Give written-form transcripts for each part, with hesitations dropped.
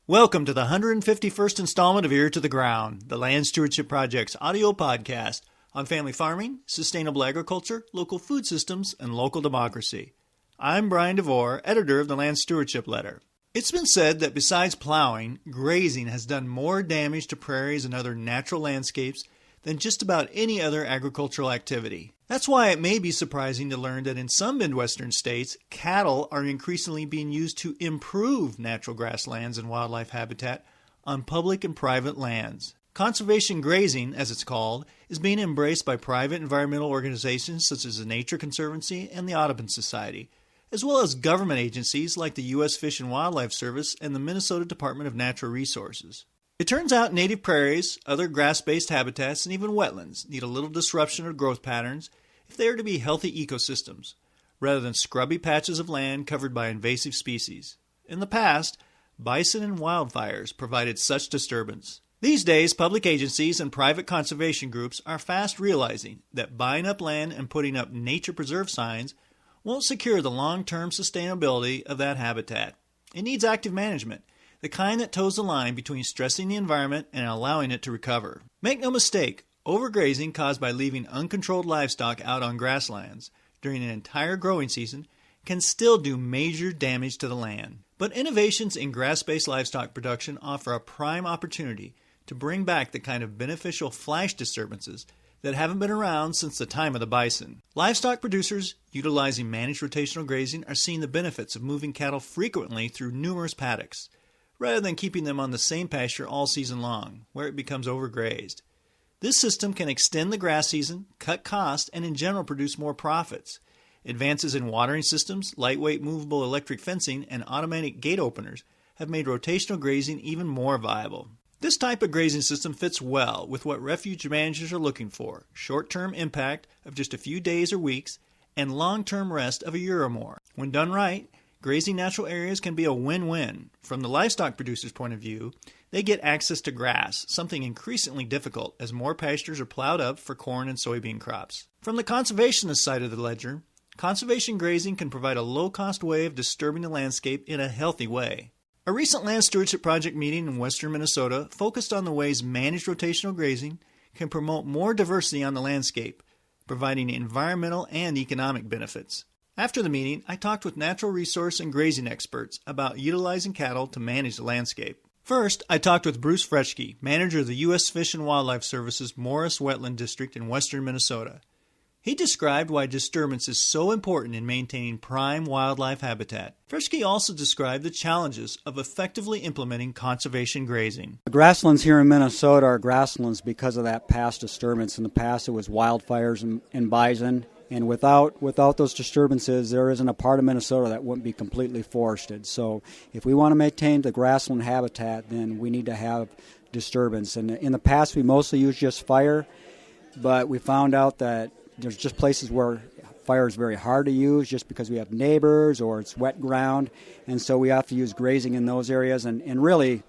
Welcome to the 151st installment of Ear to the Ground, the Land Stewardship Project's audio podcast on family farming, sustainable agriculture, local food systems, and local democracy. I'm Brian DeVore, editor of the Land Stewardship Letter. It's been said that besides plowing, grazing has done more damage to prairies and other natural landscapes than just about any other agricultural activity. That's why it may be surprising to learn that in some Midwestern states, cattle are increasingly being used to improve natural grasslands and wildlife habitat on public and private lands. Conservation grazing, as it's called, is being embraced by private environmental organizations such as the Nature Conservancy and the Audubon Society, as well as government agencies like the U.S. Fish and Wildlife Service and the Minnesota Department of Natural Resources. It turns out native prairies, other grass-based habitats, and even wetlands need a little disruption of growth patterns if they are to be healthy ecosystems, rather than scrubby patches of land covered by invasive species. In the past, bison and wildfires provided such disturbance. These days, public agencies and private conservation groups are fast realizing that buying up land and putting up nature preserve signs won't secure the long-term sustainability of that habitat. It needs active management, the kind that toes the line between stressing the environment and allowing it to recover. Make no mistake, overgrazing caused by leaving uncontrolled livestock out on grasslands during an entire growing season can still do major damage to the land. But innovations in grass-based livestock production offer a prime opportunity to bring back the kind of beneficial flash disturbances that haven't been around since the time of the bison. Livestock producers utilizing managed rotational grazing are seeing the benefits of moving cattle frequently through numerous paddocks, rather than keeping them on the same pasture all season long, where it becomes overgrazed. This system can extend the grass season, cut costs, and in general produce more profits. Advances in watering systems, lightweight movable electric fencing, and automatic gate openers have made rotational grazing even more viable. This type of grazing system fits well with what refuge managers are looking for: short-term impact of just a few days or weeks, and long-term rest of a year or more. When done right, grazing natural areas can be a win-win. From the livestock producer's point of view, they get access to grass, something increasingly difficult as more pastures are plowed up for corn and soybean crops. From the conservationist side of the ledger, conservation grazing can provide a low-cost way of disturbing the landscape in a healthy way. A recent Land Stewardship Project meeting in western Minnesota focused on the ways managed rotational grazing can promote more diversity on the landscape, providing environmental and economic benefits. After the meeting, I talked with natural resource and grazing experts about utilizing cattle to manage the landscape. First, I talked with Bruce Fretschke, manager of the U.S. Fish and Wildlife Service's Morris Wetland District in western Minnesota. He described why disturbance is so important in maintaining prime wildlife habitat. Fretschke also described the challenges of effectively implementing conservation grazing. The grasslands here in Minnesota are grasslands because of that past disturbance. In the past, it was wildfires and bison. And without those disturbances, there isn't a part of Minnesota that wouldn't be completely forested. So if we want to maintain the grassland habitat, then we need to have disturbance. And in the past, we mostly used just fire, but we found out that there's just places where fire is very hard to use just because we have neighbors or it's wet ground. And so we have to use grazing in those areas. And really,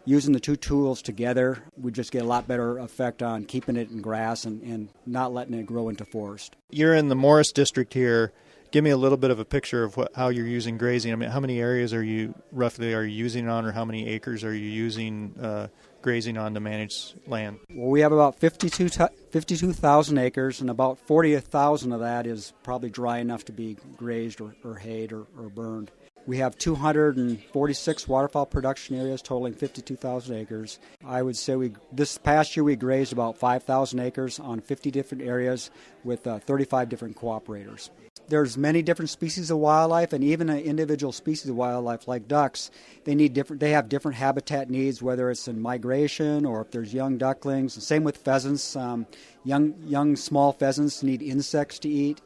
using the two tools together, we just get a lot better effect on keeping it in grass and not letting it grow into forest. You're in the Morris district here. Give me a little bit of a picture of how you're using grazing. I mean, how many areas are you using on, or how many acres are you using grazing on to manage land? Well, we have about 52,000 acres, and about 40,000 of that is probably dry enough to be grazed or hayed or burned. We have 246 waterfowl production areas totaling 52,000 acres. I would say this past year we grazed about 5,000 acres on 50 different areas with 35 different cooperators. There's many different species of wildlife, and even an individual species of wildlife like ducks, they have different habitat needs, whether it's in migration or if there's young ducklings. Same with pheasants. Young small pheasants need insects to eat.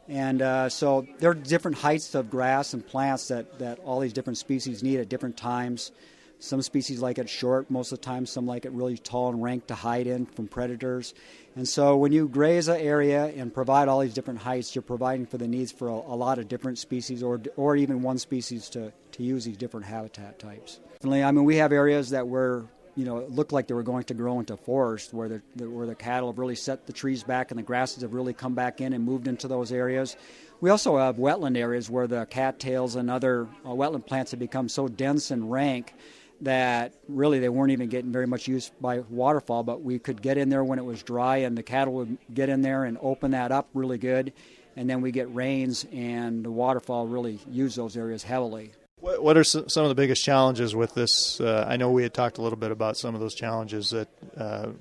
And so there are different heights of grass and plants that all these different species need at different times. Some species like it short most of the time, some like it really tall and rank to hide in from predators. And so when you graze an area and provide all these different heights, you're providing for the needs for a lot of different species or even one species to use these different habitat types. I mean, we have areas that looked like they were going to grow into forest where the cattle have really set the trees back and the grasses have really come back in and moved into those areas. We also have wetland areas where the cattails and other wetland plants have become so dense and rank that really they weren't even getting very much use by waterfall, but we could get in there when it was dry, and the cattle would get in there and open that up really good, and then we get rains, and the waterfall really use those areas heavily. What are some of the biggest challenges with this? I know we had talked a little bit about some of those challenges. That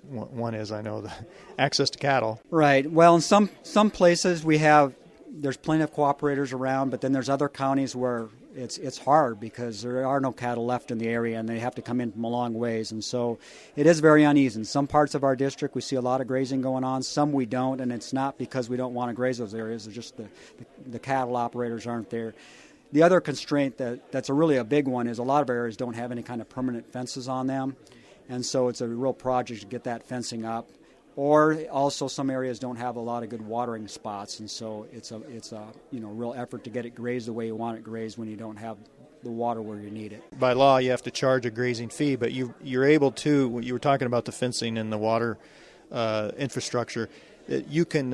one is, I know, the access to cattle. Right. Well, in some places there's plenty of cooperators around, but then there's other counties where it's hard because there are no cattle left in the area, and they have to come in from a long ways, and so it is very uneven. Some parts of our district we see a lot of grazing going on, some we don't, and it's not because we don't want to graze those areas. It's just the cattle operators aren't there. The other constraint that's really a big one is a lot of areas don't have any kind of permanent fences on them, and so it's a real project to get that fencing up. Or also some areas don't have a lot of good watering spots, and so it's a real effort to get it grazed the way you want it grazed when you don't have the water where you need it. By law, you have to charge a grazing fee, but you're able to. You were talking about the fencing and the water infrastructure. You can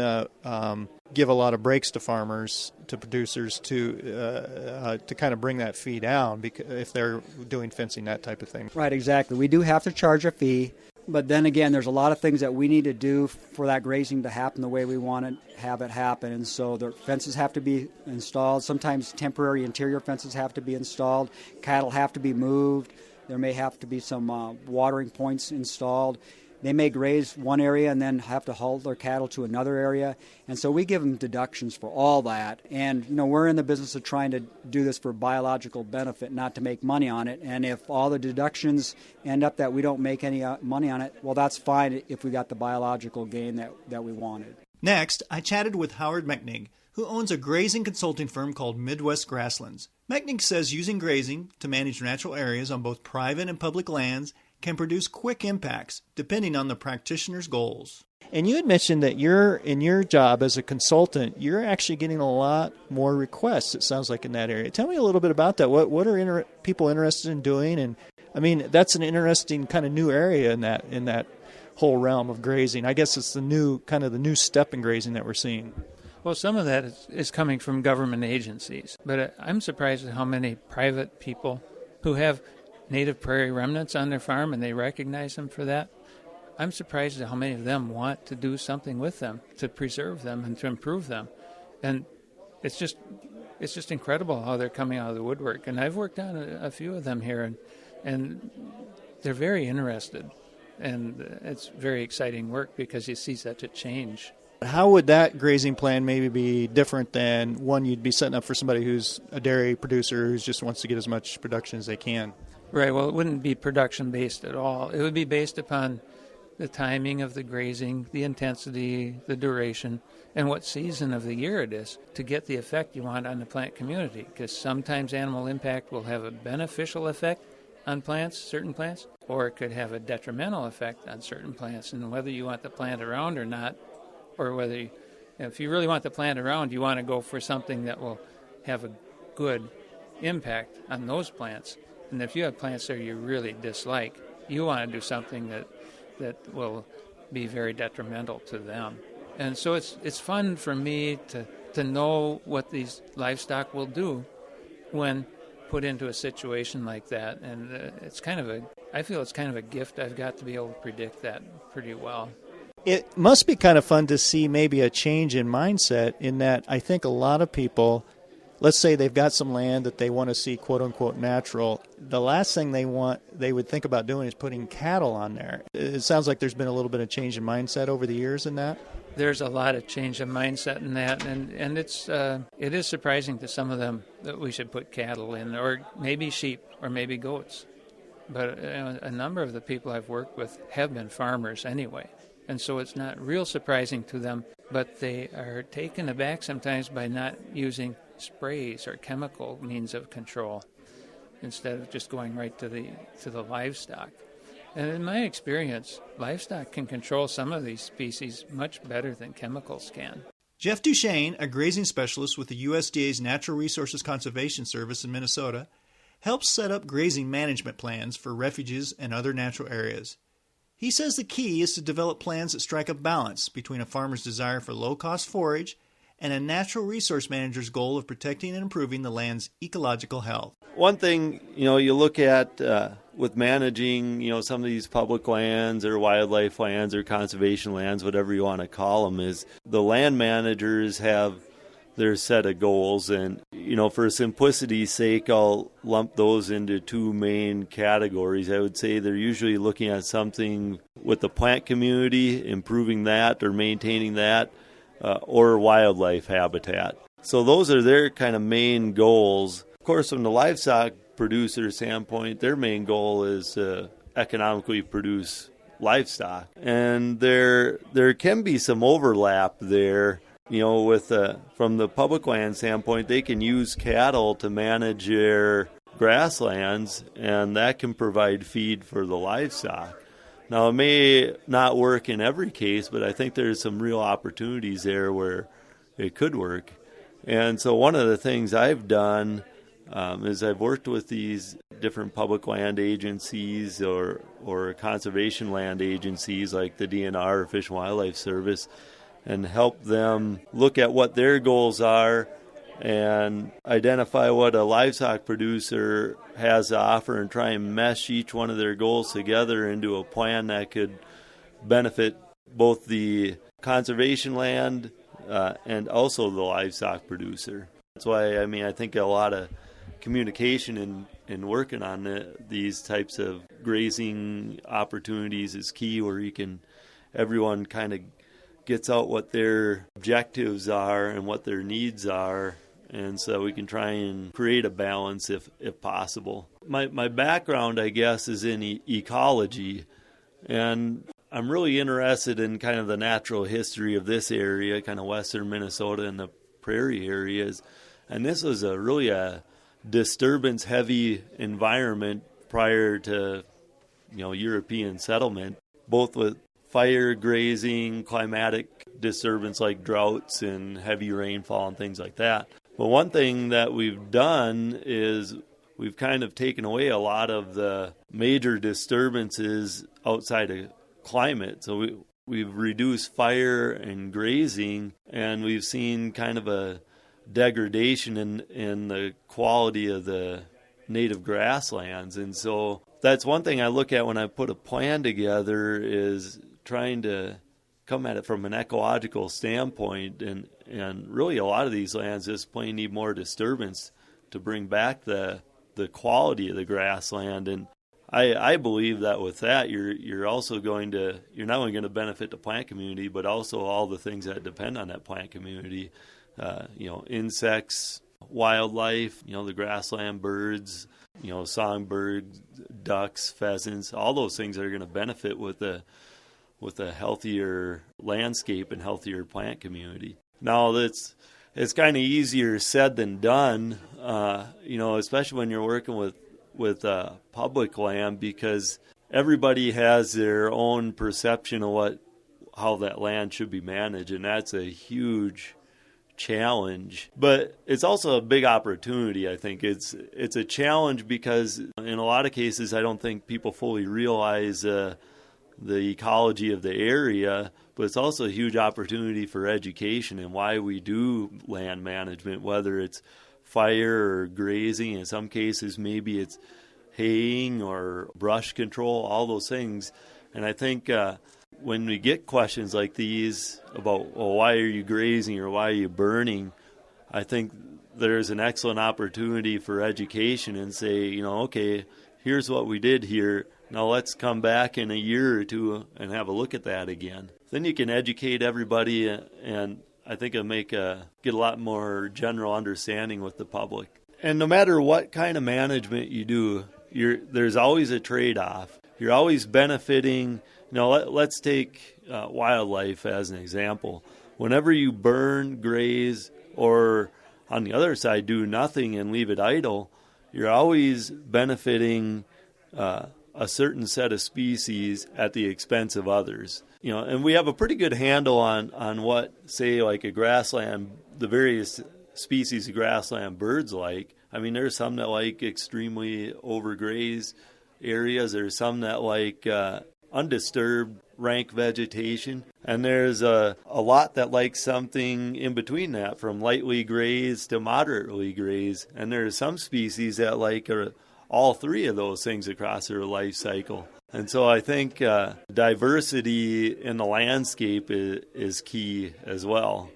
give a lot of breaks to farmers, to producers, to kind of bring that fee down if they're doing fencing, that type of thing. Right, exactly. We do have to charge a fee, but then again, there's a lot of things that we need to do for that grazing to happen the way we want to have it happen, and so the fences have to be installed. Sometimes temporary interior fences have to be installed. Cattle have to be moved. There may have to be some watering points installed. They may graze one area and then have to haul their cattle to another area. And so we give them deductions for all that. And, we're in the business of trying to do this for biological benefit, not to make money on it. And if all the deductions end up that we don't make any money on it, well, that's fine if we got the biological gain that we wanted. Next, I chatted with Howard Mechnig, who owns a grazing consulting firm called Midwest Grasslands. Mechnig says using grazing to manage natural areas on both private and public lands can produce quick impacts depending on the practitioner's goals. And you had mentioned that in your job as a consultant, you're actually getting a lot more requests, it sounds like, in that area. Tell me a little bit about that. What are people interested in doing? And I mean, that's an interesting kind of new area in that whole realm of grazing. I guess it's the new step in grazing that we're seeing. Well, some of that is coming from government agencies, but I'm surprised at how many private people who have native prairie remnants on their farm and they recognize them for that. I'm surprised at how many of them want to do something with them to preserve them and to improve them. And it's just incredible how they're coming out of the woodwork. And I've worked on a few of them here, and they're very interested. And it's very exciting work because you see such a change. How would that grazing plan maybe be different than one you'd be setting up for somebody who's a dairy producer who just wants to get as much production as they can? Right, well, it wouldn't be production-based at all. It would be based upon the timing of the grazing, the intensity, the duration, and what season of the year it is to get the effect you want on the plant community. Because sometimes animal impact will have a beneficial effect on plants, certain plants, or it could have a detrimental effect on certain plants. And whether you want the plant around or not, or whether if you really want the plant around, you want to go for something that will have a good impact on those plants. And if you have plants that you really dislike, you want to do something that will be very detrimental to them. And so it's fun for me to know what these livestock will do when put into a situation like that. And I feel it's kind of a gift I've got to be able to predict that pretty well. It must be kind of fun to see maybe a change in mindset in that I think a lot of people, let's say they've got some land that they want to see quote-unquote natural. The last thing they would think about doing is putting cattle on there. It sounds like there's been a little bit of change in mindset over the years in that. There's a lot of change in mindset in that, and it is surprising to some of them that we should put cattle in, or maybe sheep, or maybe goats. But a number of the people I've worked with have been farmers anyway. And so it's not real surprising to them, but they are taken aback sometimes by not using sprays or chemical means of control instead of just going right to the livestock. And in my experience, livestock can control some of these species much better than chemicals can. Jeff Duchesne, a grazing specialist with the USDA's Natural Resources Conservation Service in Minnesota, helps set up grazing management plans for refuges and other natural areas. He says the key is to develop plans that strike a balance between a farmer's desire for low-cost forage and a natural resource manager's goal of protecting and improving the land's ecological health. One thing, you look at with managing, some of these public lands or wildlife lands or conservation lands, whatever you want to call them, is the land managers have their set of goals. And, for simplicity's sake, I'll lump those into two main categories. I would say they're usually looking at something with the plant community, improving that or maintaining that, or wildlife habitat. So those are their kind of main goals. Of course, from the livestock producer standpoint, their main goal is to economically produce livestock. And there can be some overlap there. With from the public land standpoint, they can use cattle to manage their grasslands, and that can provide feed for the livestock. Now, it may not work in every case, but I think there's some real opportunities there where it could work. And so one of the things I've done is I've worked with these different public land agencies or conservation land agencies like the DNR or Fish and Wildlife Service, and help them look at what their goals are and identify what a livestock producer has to offer and try and mesh each one of their goals together into a plan that could benefit both the conservation land and also the livestock producer. That's why, I think a lot of communication in working on these types of grazing opportunities is key, where everyone kind of gets out what their objectives are and what their needs are, and so we can try and create a balance if possible. My background, I guess, is in ecology, and I'm really interested in kind of the natural history of this area, kind of western Minnesota and the prairie areas. And this was really a disturbance-heavy environment prior to, European settlement, both with fire, grazing, climatic disturbance like droughts and heavy rainfall and things like that. But one thing that we've done is we've kind of taken away a lot of the major disturbances outside of climate. So we've reduced fire and grazing, and we've seen kind of a degradation in the quality of the native grasslands. And so that's one thing I look at when I put a plan together, is trying to come at it from an ecological standpoint, and really a lot of these lands just plain need more disturbance to bring back the quality of the grassland. And I believe that with that you're also you're not only going to benefit the plant community, but also all the things that depend on that plant community, insects, wildlife, the grassland birds, songbirds, ducks, pheasants, all those things are going to benefit with a healthier landscape and healthier plant community. Now, it's kind of easier said than done, especially when you're working with public land, because everybody has their own perception of how that land should be managed, and that's a huge challenge. But it's also a big opportunity. I think it's a challenge because in a lot of cases I don't think people fully realize the ecology of the area, but it's also a huge opportunity for education and why we do land management, whether it's fire or grazing. In some cases, maybe it's haying or brush control, all those things. And I think when we get questions like these about, well, why are you grazing or why are you burning, I think there's an excellent opportunity for education and say, okay, here's what we did here. Now let's come back in a year or two and have a look at that again. Then you can educate everybody, and I think it'll get a lot more general understanding with the public. And no matter what kind of management you do, there's always a trade-off. You're always benefiting. Let's take wildlife as an example. Whenever you burn, graze, or on the other side do nothing and leave it idle, you're always benefiting a certain set of species at the expense of others. And we have a pretty good handle on what, say, like a grassland, the various species of grassland birds like. I mean, there's some that like extremely overgrazed areas. There's some that like undisturbed rank vegetation. And there's a lot that like something in between that, from lightly grazed to moderately grazed. And there's some species that like a all three of those things across their life cycle. And so I think diversity in the landscape is key as well.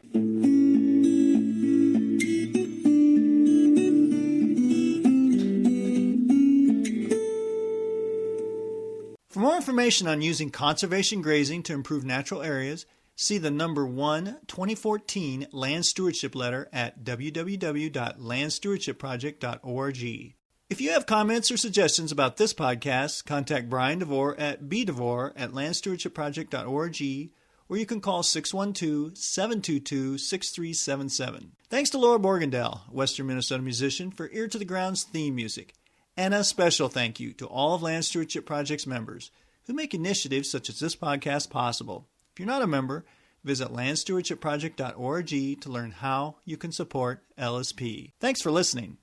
For more information on using conservation grazing to improve natural areas, see the number 1 2014 Land Stewardship Letter at www.landstewardshipproject.org. If you have comments or suggestions about this podcast, contact Brian DeVore at bdevore@landstewardshipproject.org, or you can call 612-722-6377. Thanks to Laura Borgendale, Western Minnesota musician, for Ear to the Ground's theme music. And a special thank you to all of Land Stewardship Project's members who make initiatives such as this podcast possible. If you're not a member, visit landstewardshipproject.org to learn how you can support LSP. Thanks for listening.